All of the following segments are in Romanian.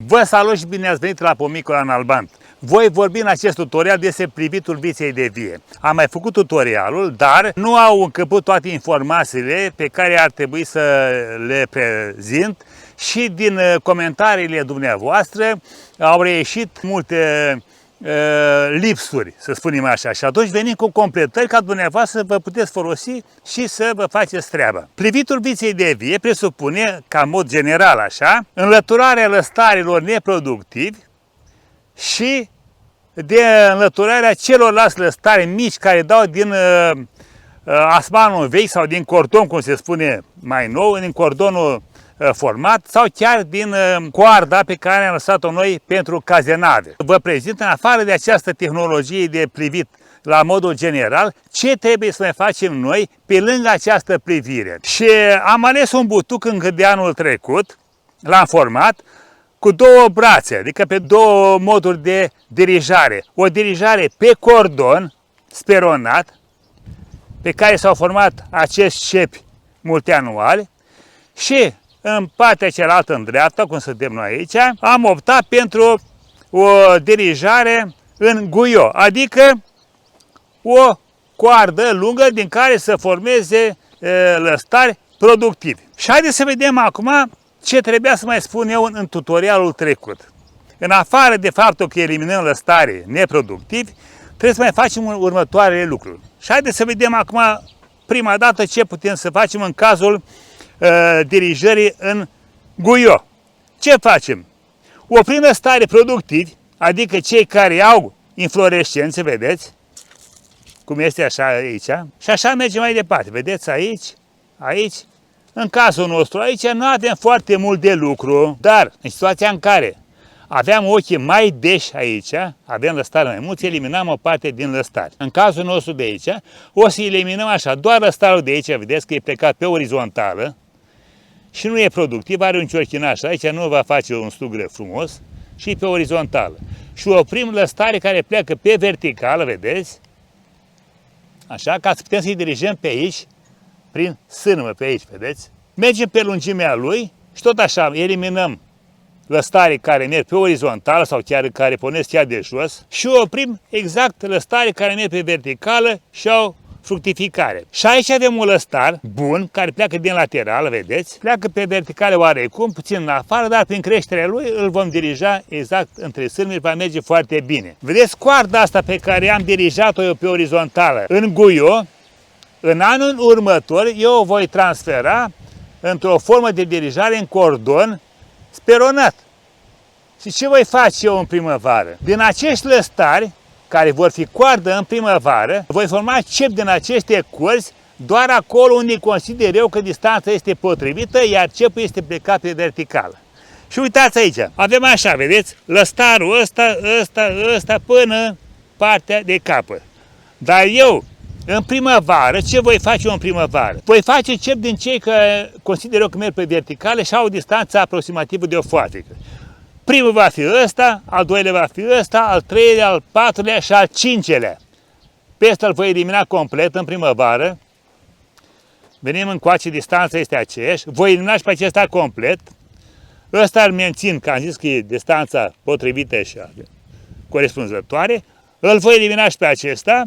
Vă salut și bine ați venit la Pomicul în Albant. Voi vorbi în acest tutorial despre plivitul viței de vie. Am mai făcut tutorialul, dar nu au încăput toate informațiile pe care ar trebui să le prezint și din comentariile dumneavoastră au reieșit multe lipsuri, să spunem așa, și atunci venim cu completări ca dumneavoastră să vă puteți folosi și să vă faceți treaba. Plivitul viței de vie presupune, ca în mod general așa, înlăturarea lăstarilor neproductivi și de înlăturarea celorlalți lăstari mici care dau din asmanul vechi sau din cordon, cum se spune mai nou, din cordonul format sau chiar din coarda pe care am lăsat-o noi pentru cazenave. Vă prezint, în afară de această tehnologie de plivit la modul general, ce trebuie să mai facem noi pe lângă această plivire. Și am ales un butuc încă de anul trecut, l-am format, cu două brațe, adică pe două moduri de dirijare. O dirijare pe cordon speronat, pe care s-au format acești șepi multianuali, și în partea cealaltă, în dreapta, cum suntem noi aici, am optat pentru o dirijare în guio, adică o coardă lungă din care să formeze lăstari productivi. Și haideți să vedem acum ce trebuia să mai spun eu în tutorialul trecut. În afară de faptul că eliminăm lăstari neproductivi, trebuie să mai facem următoarele lucruri. Și haideți să vedem acum prima dată ce putem să facem în cazul dirijării în guio. Ce facem? Oprim lăstari productivi, adică cei care au inflorescențe, vedeți? Cum este așa aici. Și așa mergem mai departe. Vedeți aici, aici. În cazul nostru aici nu avem foarte mult de lucru, dar în situația în care aveam ochii mai deși aici, avem lăstari mai mulți, eliminăm o parte din lăstari. În cazul nostru de aici, o să eliminăm așa, doar lăstarul de aici, vedeți că e plecat pe orizontală și nu e productiv, are un ciorchinaș aici, nu va face un stugre frumos și pe orizontală. Și oprim lăstare care pleacă pe verticală, vedeți? Așa, ca să putem să-i dirijăm pe aici, prin sârmă pe aici, vedeți? Mergem pe lungimea lui și tot așa eliminăm lăstarii care merg pe orizontală sau chiar care pornesc chiar de jos și oprim exact lăstarii care merg pe verticală și au fructificare. Și aici avem un lăstar bun care pleacă din lateral, vedeți? Pleacă pe verticale oarecum, puțin în afară, dar prin creșterea lui îl vom dirija exact între sârmi, va merge foarte bine. Vedeți coarda asta pe care am dirijat-o eu pe orizontală în guio, în anul următor eu o voi transfera într-o formă de dirijare în cordon speronat. Și ce voi face eu în primăvară? Din acești lăstari, care vor fi coardă în primăvară, voi forma cep din aceste corzi doar acolo unde consider eu că distanța este potrivită, iar cepul este plecat pe verticală. Și uitați aici, avem așa, vedeți, lăstarul ăsta până partea de capăt. Dar eu, în primăvară, ce voi face eu în primăvară? Voi face cep din cei care consider eu că merg pe verticale și au o distanță aproximativă de o foarfecă. Primul va fi ăsta, al doilea va fi ăsta, al treilea, al patrulea și al cincelea. Pe ăsta îl voi elimina complet în primăvară. Venim încoace, distanța este aceeași. Voi elimina și pe acesta complet. Ăsta îl mențin, că am zis că e distanța potrivită și corespunzătoare. Îl voi elimina și pe acesta.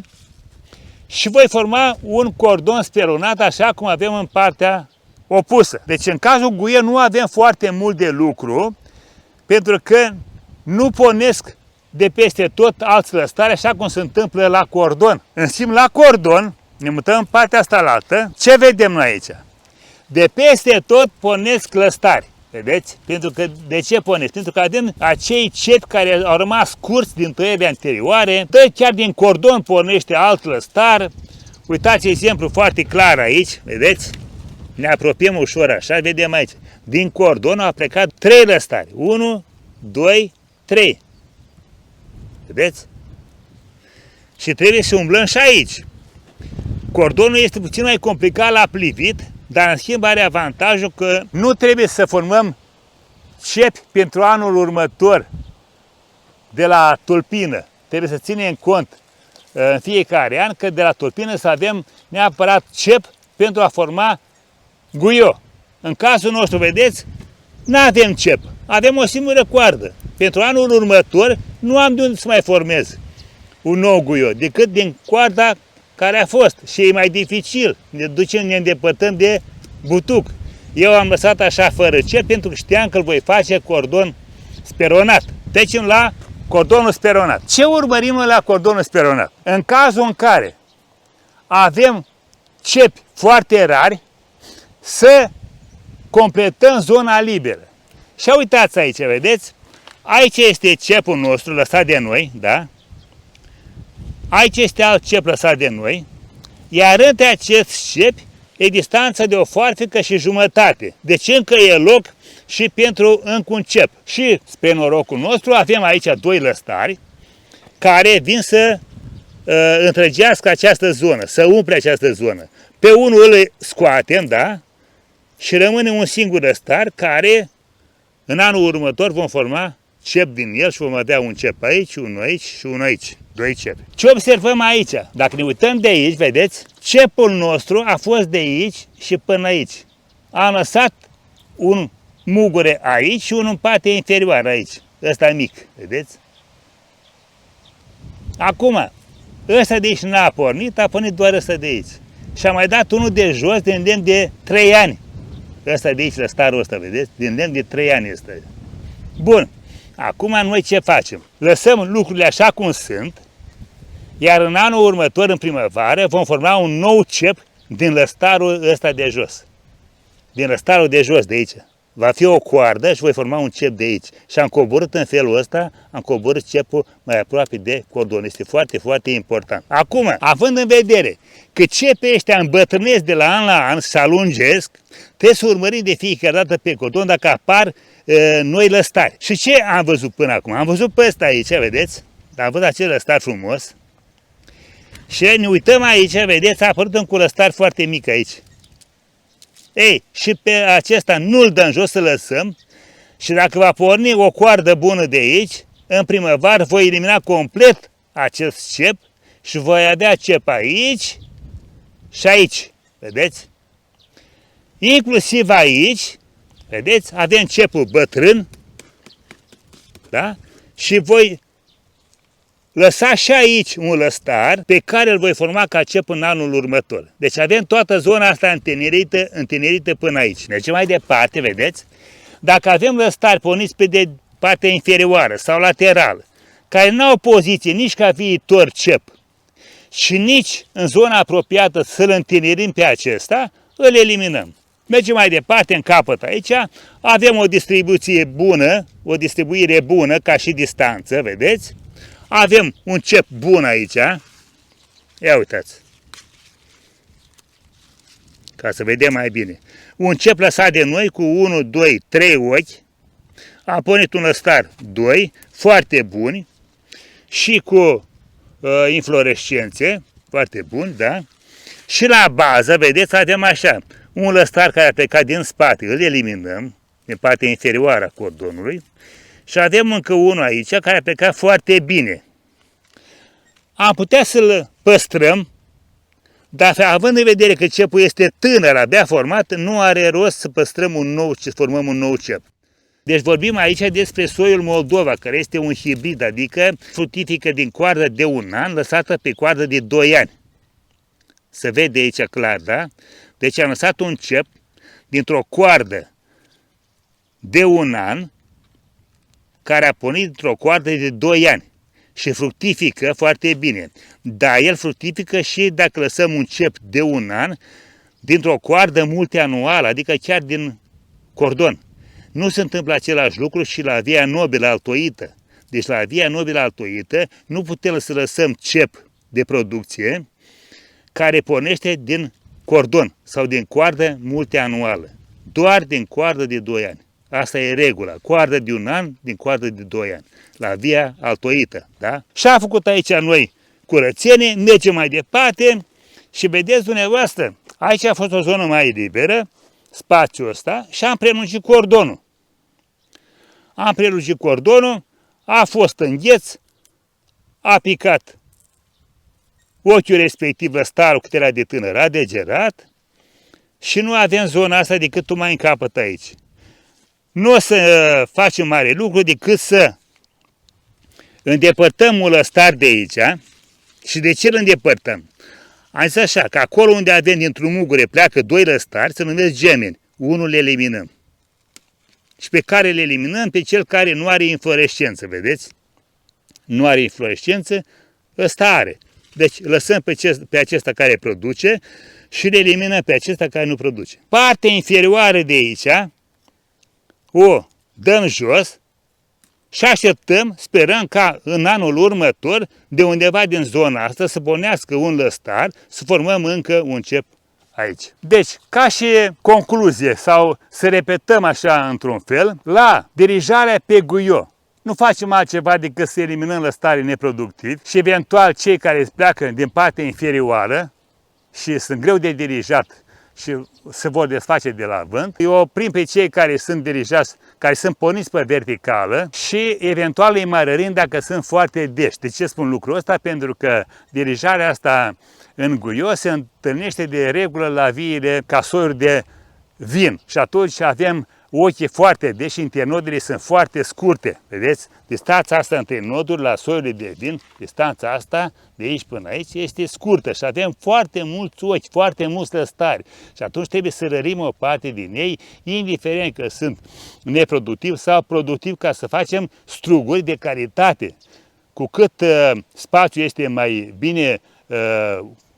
Și voi forma un cordon speronat așa cum avem în partea opusă. Deci în cazul guie nu avem foarte mult de lucru, pentru că nu pornesc de peste tot alți lăstari așa cum se întâmplă la cordon. În schimb, la cordon, ne mutăm în partea asta altă, ce vedem noi aici? De peste tot pornesc lăstari. Vedeți? Pentru că, de ce pornesc? Pentru că avem acei cepi care au rămas scurți din tăierile anterioare, chiar din cordon pornește alt lăstar. Uitați exemplu foarte clar aici, vedeți? Ne apropiem ușor așa, vedem aici. Din cordon au plecat 3 lăstari. 1, 2, 3. Vedeți? Și trebuie să umblăm și aici. Cordonul este puțin mai complicat la plivit, dar în schimb are avantajul că nu trebuie să formăm cepi pentru anul următor de la tulpină. Trebuie să ținem cont în fiecare an că de la tulpină să avem neapărat cep pentru a forma guio. În cazul nostru, vedeți, nu avem cep. avem o singură coardă. Pentru anul următor nu am de unde să mai formez un nou guiot, decât din coarda care a fost. Și e mai dificil, ne îndepărtăm de butuc. Eu am lăsat așa fără cer pentru că știam că îl voi face cordon speronat. Trecem la cordonul speronat. Ce urmărim la cordonul speronat? În cazul în care avem cepi foarte rari, să completăm zona liberă. Și uitați aici, vedeți? Aici este cepul nostru lăsat de noi, da? Aici este alt cep lăsat de noi, iar între acest cepi e distanța de o foarfecă și jumătate. Deci încă e loc și pentru încă un cep. Și spre norocul nostru avem aici doi lăstari care vin să întregească această zonă, să umple această zonă. Pe unul îl scoatem, da? Și rămâne un singur lăstar care în anul următor vom forma cep din el și vom avea un cep aici, unul aici și unul aici. Doi cepi. Ce observăm aici? Dacă ne uităm de aici, vedeți, cepul nostru a fost de aici și până aici. Am lăsat un mugure aici și unul în partea inferioară aici. Ăsta mic, vedeți? Acum, ăsta de aici n-a pornit, a pornit doar ăsta de aici. Și am mai dat unul de jos, de îndemn de 3 ani. Ăsta de aici, lăstarul ăsta, vedeți? De îndemn de 3 ani ăsta. Bun. Acum noi ce facem? Lăsăm lucrurile așa cum sunt, iar în anul următor, în primăvară, vom forma un nou cep din lăstarul ăsta de jos. Din lăstarul de jos, de aici. Va fi o coardă și voi forma un cep de aici. Și am coborât în felul ăsta, am coborât cepul mai aproape de cordon. Este foarte, foarte important. Acum, având în vedere că cepii ăștia îmbătrânesc de la an și se alungesc, trebuie să urmărim de fiecare dată pe cordon dacă apar noi lăstari. Și ce am văzut până acum? Am văzut pe ăsta aici, vedeți? Am văzut acel lăstar frumos. Și ne uităm aici, vedeți, a apărut un lăstar foarte mic aici. Ei, și pe acesta nu-l dăm jos, să lăsăm. Și dacă va porni o coardă bună de aici, în primăvară voi elimina complet acest cep și voi avea cep aici și aici. Vedeți? Inclusiv aici, vedeți, avem cepul bătrân, da? Și voi lăsa și aici un lăstar pe care îl voi forma ca cep în anul următor. Deci avem toată zona asta întinerită până aici. Mergem mai departe, vedeți? Dacă avem lăstari porniți pe de partea inferioară sau laterală, care nu au poziție nici ca viitor cep și nici în zona apropiată să-l întinerim pe acesta, îl eliminăm. Mergem mai departe, în capăt aici, avem o distribuție bună, o distribuire bună ca și distanță, vedeți? Avem un cep bun aici, ia uitați, ca să vedem mai bine. Un cep lăsat de noi cu 1, 2, 3 ochi, a pornit un lăstar 2, foarte buni și cu inflorescențe, foarte buni, da? Și la bază, vedeți, avem așa, un lăstar care a plecat din spate, îl eliminăm, din partea inferioară a cordonului, și avem încă unul aici care a plecat foarte bine. Am putea să-l păstrăm, dar având în vedere că cepul este tânăr, abia format, nu are rost să păstrăm să formăm un nou cep. Deci vorbim aici despre soiul Moldova, care este un hibrid, adică fructifică din coardă de 1 an, lăsată pe coardă de 2 ani. Se vede aici clar, da? Deci am lăsat un cep dintr-o coardă de 1 an, care a pornit dintr-o coardă de 2 ani și fructifică foarte bine. Dar el fructifică și dacă lăsăm un cep de 1 an dintr-o coardă multianuală, adică chiar din cordon. Nu se întâmplă același lucru și la via nobilă altoită. Deci la via nobilă altoită nu putem să lăsăm cep de producție care pornește din cordon sau din coardă multianuală. Doar din coardă de 2 ani. Asta e regula. Coardă de 1 an din coardă de 2 ani. La via altoită. Da? Și a făcut aici noi curățenie, mergem mai departe și vedeți dumneavoastră, aici a fost o zonă mai liberă, spațiul ăsta, și am prelungit cordonul. Am prelungit cordonul, a fost îngheț, a picat ochiul respectiv, lăstarul cât era de tânăr, a degerat și nu avem zona asta decât mai în capăt aici. nu o să facem mare lucru decât să îndepărtăm un lăstar de aici. Și de ce îl îndepărtăm? Am zis așa, că acolo unde avem dintr-un mugure pleacă 2 lăstari, se numesc gemeni. Unul le eliminăm. Și pe care le eliminăm? Pe cel care nu are inflorescență, vedeți? Nu are inflorescență, ăsta are. Deci lăsăm pe acesta care produce și le eliminăm pe acesta care nu produce. Partea inferioară de aici o dăm jos și așteptăm, sperăm ca în anul următor, de undeva din zona asta, să pornească un lăstar, să formăm încă un cep aici. Deci, ca și concluzie, sau să repetăm așa într-un fel, la dirijarea pe guio, nu facem altceva decât să eliminăm lăstarii neproductivi și eventual cei care pleacă din partea inferioară și sunt greu de dirijat și se vor desface de la vânt, îi oprim pe cei care sunt dirijați, care sunt porniți pe verticală și eventual îi mărărim dacă sunt foarte deși. De ce spun lucrul ăsta? Pentru că dirijarea asta în guio se întâlnește de regulă la viile ca soiuri de vin și atunci avem ochii foarte deși, internodele sunt foarte scurte. Vedeți? Distanța asta între noduri la soiurile de vin, distanța asta de aici până aici este scurtă și avem foarte mulți ochi, foarte mulți lăstari. Și atunci trebuie să rărim o parte din ei, indiferent că sunt neproductivi sau productivi, ca să facem struguri de calitate. Cu cât spațiul este mai bine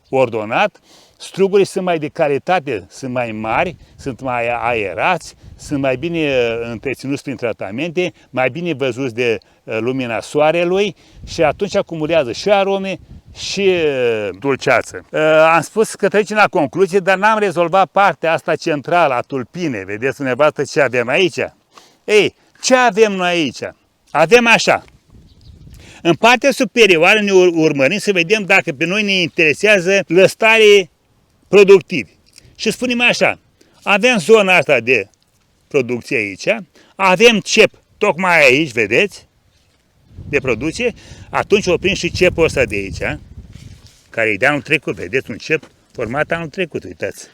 ordonat, strugurii sunt mai de calitate, sunt mai mari, sunt mai aerați, sunt mai bine întreținuți prin tratamente, mai bine văzuți de lumina soarelui și atunci acumulează și arome și dulceață. Am spus că trecem la concluzie, dar n-am rezolvat partea asta centrală a tulpinei. Vedeți dumneavoastră ce avem aici? Ei, ce avem noi aici? Avem așa. În partea superioară ne urmărim să vedem dacă pe noi ne interesează lăstarii productivi. Și spunem așa, avem zona asta de producție aici, avem cep tocmai aici, vedeți, de producție, atunci oprim și cepul ăsta de aici, care e de anul trecut, vedeți, un cep format anul trecut, uitați.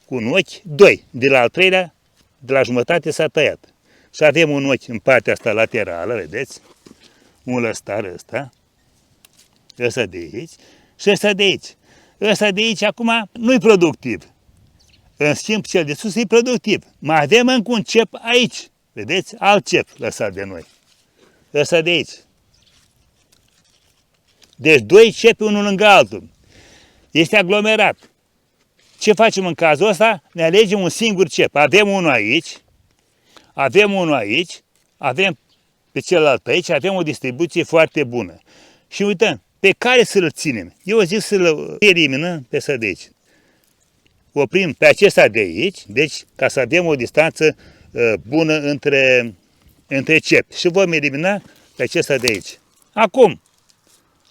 Cu un ochi, 2, de la al treilea, de la jumătate s-a tăiat. Și avem un ochi în partea asta laterală, vedeți, un lăstar ăsta de aici și ăsta de aici. Ăsta de aici acum nu-i productiv. În schimb, cel de sus e productiv. Mai avem încă un cep aici. Vedeți? Alt cep lăsat de noi. Ăsta de aici. Deci 2 cepi unul lângă altul. Este aglomerat. Ce facem în cazul ăsta? Ne alegem un singur cep. Avem unul aici, avem unul aici, avem pe celălalt aici, avem o distribuție foarte bună. Și uităm, pe care să-l ținem? Eu zic să-l eliminăm pe ăsta de aici. Oprim pe acesta de aici, deci ca să avem o distanță bună între cepi. Și vom elimina pe acesta de aici. Acum,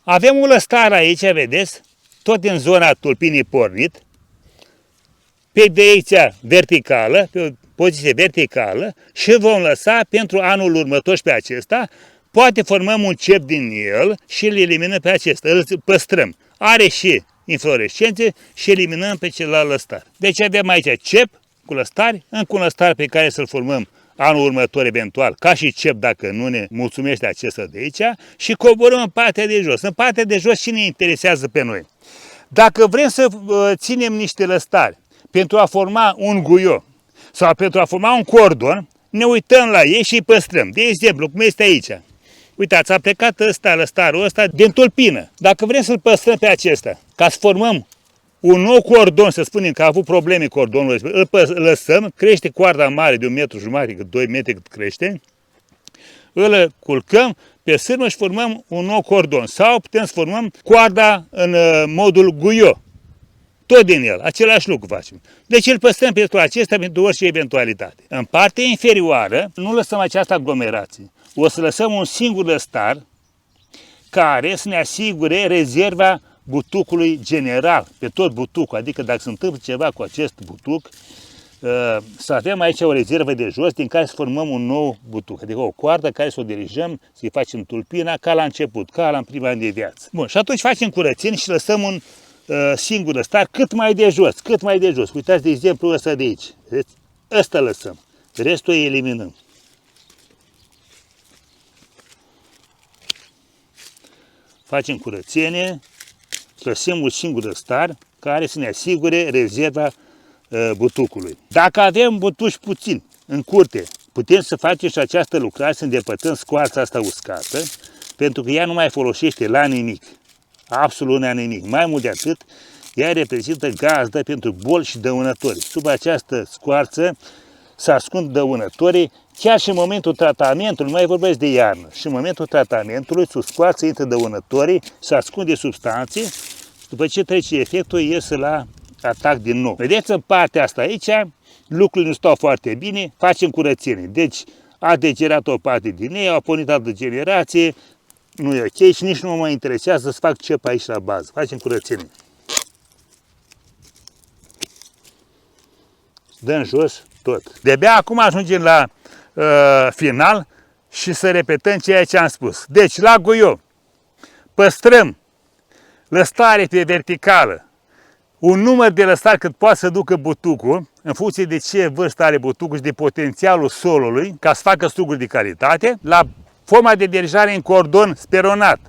avem un lăstar aici, vedeți, tot în zona tulpinii pornit, pe direcția verticală, pe o poziție verticală și vom lăsa pentru anul următor și pe acesta, poate formăm un cep din el și îl eliminăm pe acesta, îl păstrăm. Are și inflorescențe și eliminăm pe celălalt lăstar. Deci avem aici cep cu lăstari, încă un lăstar pe care să-l formăm anul următor eventual, ca și cep dacă nu ne mulțumește acesta de aici și coborăm în partea de jos. În partea de jos ce ne interesează pe noi? Dacă vrem să ținem niște lăstari pentru a forma un guio sau pentru a forma un cordon, ne uităm la ei și îi păstrăm. De exemplu, cum este aici. Uitați, a plecat lăstarul ăsta din tulpină. Dacă vrem să-l păstrăm pe acesta, ca să formăm un nou cordon, să spunem că a avut probleme cordonul, îl lăsăm, crește coarda mare de 1,5 metri, 2 metri cât crește, îl culcăm pe sârmă și formăm un nou cordon. Sau putem să formăm coarda în modul guio. Tot din el, același lucru facem. Deci îl păstrăm pentru acesta, pentru orice eventualitate. În partea inferioară, nu lăsăm această aglomerație. O să lăsăm un singur lăstar care să ne asigure rezerva butucului general, pe tot butucul. Adică dacă se întâmplă ceva cu acest butuc, să avem aici o rezervă de jos din care să formăm un nou butuc. Adică o coardă care să o dirijăm, să-i facem tulpina ca la început, ca la în prima an de viață. Bun, și atunci facem curățenie și lăsăm un singur lăstar cât mai de jos, cât mai de jos. Uitați de exemplu ăsta de aici. Vedeți? Ăsta lăsăm. Restul eliminăm. Facem curățenie, lăsăm un singur ăstar care să ne asigure rezerva butucului. Dacă avem butuci puțin în curte, putem să facem și această lucrare, să îndepărtăm scoarța asta uscată, pentru că ea nu mai folosește la nimic, absolut la nimic. Mai mult de atât, ea reprezintă gazdă pentru boli și dăunători. Sub această scoarță se ascund dăunătorii, chiar și în momentul tratamentului, nu mai vorbesc de iarnă, și în momentul tratamentului, sub scoarță intră dăunătorii, se ascunde substanțe, după ce trece efectul, iese la atac din nou. Vedeți, în partea asta aici, lucrurile nu stau foarte bine, facem curățenie. Deci, a degenerat o parte din ei, a pornit altă generație, nu e ok și nici nu mă interesează să fac cep aici la bază. Facem curățenie. Dăm jos tot. De-abia acum ajungem la final și să repetăm ceea ce am spus. Deci, la guiou, păstrăm lăstare pe verticală, un număr de lăstari cât poate să ducă butucul, în funcție de ce vârstă are butucul și de potențialul solului, ca să facă struguri de calitate. La forma de dirijare în cordon speronat,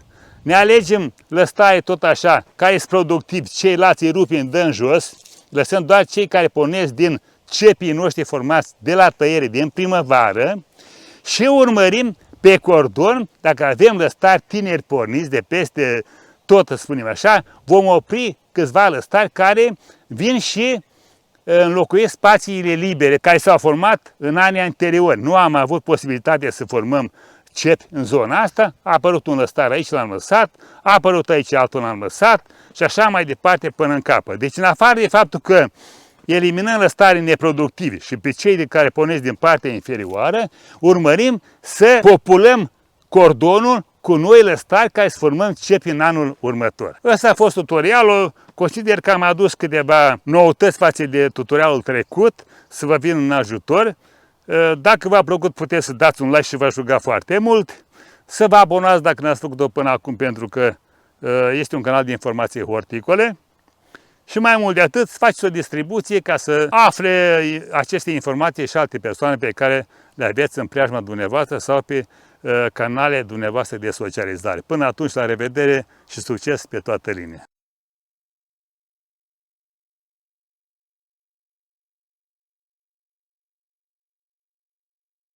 ne alegem lăstare tot așa, care sunt productivi, ceilalți îi rupim, dăm jos, lăsăm doar cei care pornesc din cepii noștri formați de la tăiere din primăvară și urmărim pe cordon, dacă avem lăstari tineri porniți de peste tot, să spunem așa, vom opri câțiva lăstari care vin și înlocuiesc spațiile libere care s-au format în anii anteriori. Nu am avut posibilitatea să formăm cepi în zona asta, a apărut un lăstar aici, l-am lăsat, a apărut aici altul, l-am lăsat și așa mai departe până în capăt. Deci în afară de faptul că eliminăm lăstarii neproductivi și pe cei de care pornesc din partea inferioară, urmărim să populăm cordonul cu noi lăstari care să formăm cepi în anul următor. Ăsta a fost tutorialul. Consider că am adus câteva noutăți față de tutorialul trecut, să vă vin în ajutor. Dacă v-a plăcut, puteți să dați un like și v-aș ruga foarte mult. Să vă abonați dacă n-ați făcut-o până acum, pentru că este un canal de informații horticole. Și mai mult de atât, să faceți o distribuție ca să afle aceste informații și alte persoane pe care le aveți în preajma dumneavoastră sau pe canale dumneavoastră de socializare. Până atunci, la revedere și succes pe toată linia!